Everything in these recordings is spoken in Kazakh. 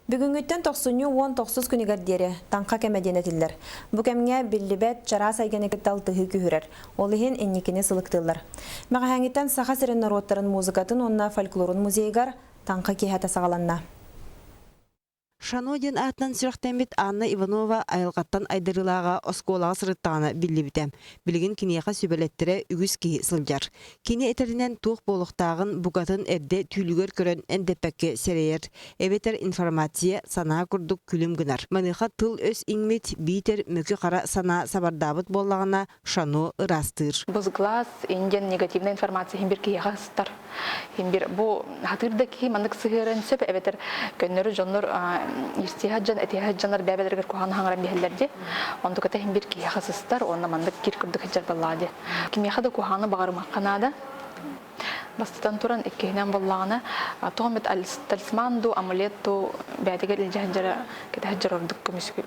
Бүгүнгүттен 90-19 күнігер дері таңқа кәмәденетілдер. Бұ кәмге білібәт жара сайгенекеттал тұхы күхірер. Олығын энникіне сылықтылар. Мәғәңіттен сақа сірін народтарын музыкатын онна фольклорын музейгар таңқа кехәті сағаланна. Шанодин атынан сүрақтенбет Анна Иванова айылғаттан айдырылаға осколаға сырыттағаны білі бітем. Білігін кенеға сөбелеттірі үгіз кейі сылжар. Кене етерінен туық болуқтағын бұғатын әрде түйлігер көрін әндепәкке серейер. Эветер информация сана күрдік күлім гынар. Маныға тыл өз иңмет бейтер мөкі қара сана сабардабыт болағына Шано ырастыр. Бұз глаз, инден негативна информация химбір кейеға сыстар. Химбір бұл хатырдaki мандық сығырын сөп эветер көннөрі жонлар Иртихаджан, этихаджанлар бәбәләргә куһан хаңрам бәһәлләрдә. Онда ката һәм бер кияхасыстар, онда мандык кир күрдек хәҗәр баллады. Кимияхада куһаны багырмак канада. Бастан туран иккенән баллагына, томет талисманду, амулетту бәдегә илҗәһәҗәр китәҗәр ордык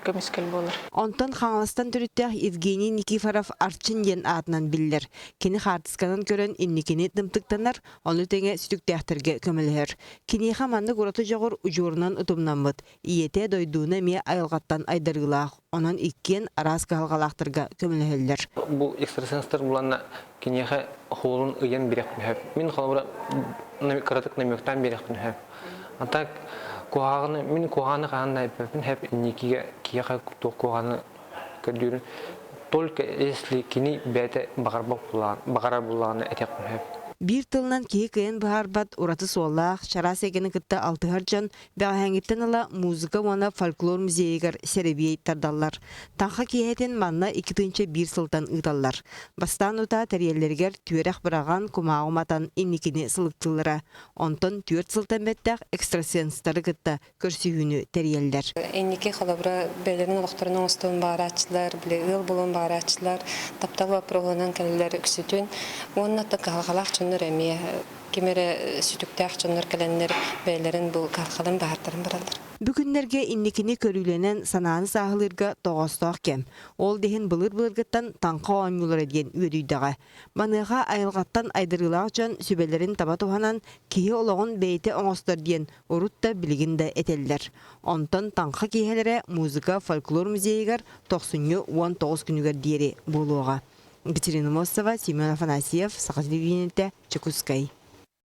көмескел булыр. Онтон хаңластан түрүттәх Евгений Никифоров Арчинден атынан биллер. Кини хартысканын көрөн инникини дымтыктанар, оны теңе сүтүктәхтерге көмөлөр. Кини хаманды гураты жогор ужурунан утумнамыт. Иете дойдуна ме айылгаттан айдырылах. Онан иккен арас калгалактырга көмөлөрлөр. Бу экстрасенстер буланна кинеха холун ыян бирек мәһәп. Мин халыра каратык намектан бирек мәһәп. Атак куаганы мин куаганы гандай пепин һәп никиге кияха куаганы көдүрүн. Только если кини бәте багара буланы этек мәһәп. Bir tılынан кей кыйын бахарбат ураты соллах, шара сегені кытта алтыгар жан бәғәңіптен ала музыка вана фольклор музейгар серебей тардаллар. Таңға кейхетен манна 2-1 сылтан ұйталлар. Бастан ұта тәрелергер түйерек біраған кумағыматан инникini сылықтылыра. Онтон 4 сылтан бәттәқ экстрасенстары кытта көрсігіні тәрелдер. Инники қалабыра бәлерін олықтарының остуын бағарачылар, ыл болуын бағарачылар, тапталы проғынан кәлілер үксітін. Онына қалғалақ Рәмия кемере сүтүктәк чоннор кәләннәр бәйләрен бу кархалын баһартарын баралар. Бүгүннәргә инникини көрүләнән сананы сахылырга тогостак кем. Ол дехин былыр-былыргыттан таңка оңюлар дигән үрүйдәгә. Маныга айылгаттан айдырылак жан сүбәләрен таба туханан кие ологон бейте оңостар дигән урутта билигиндә этелләр. Онтон таңка киһәләре музыка фольклор музейгар 90-19 күнүгә диере булуга. Екатерина Мосова, Семен Афанасьев, Сахатливинете, Чекускай.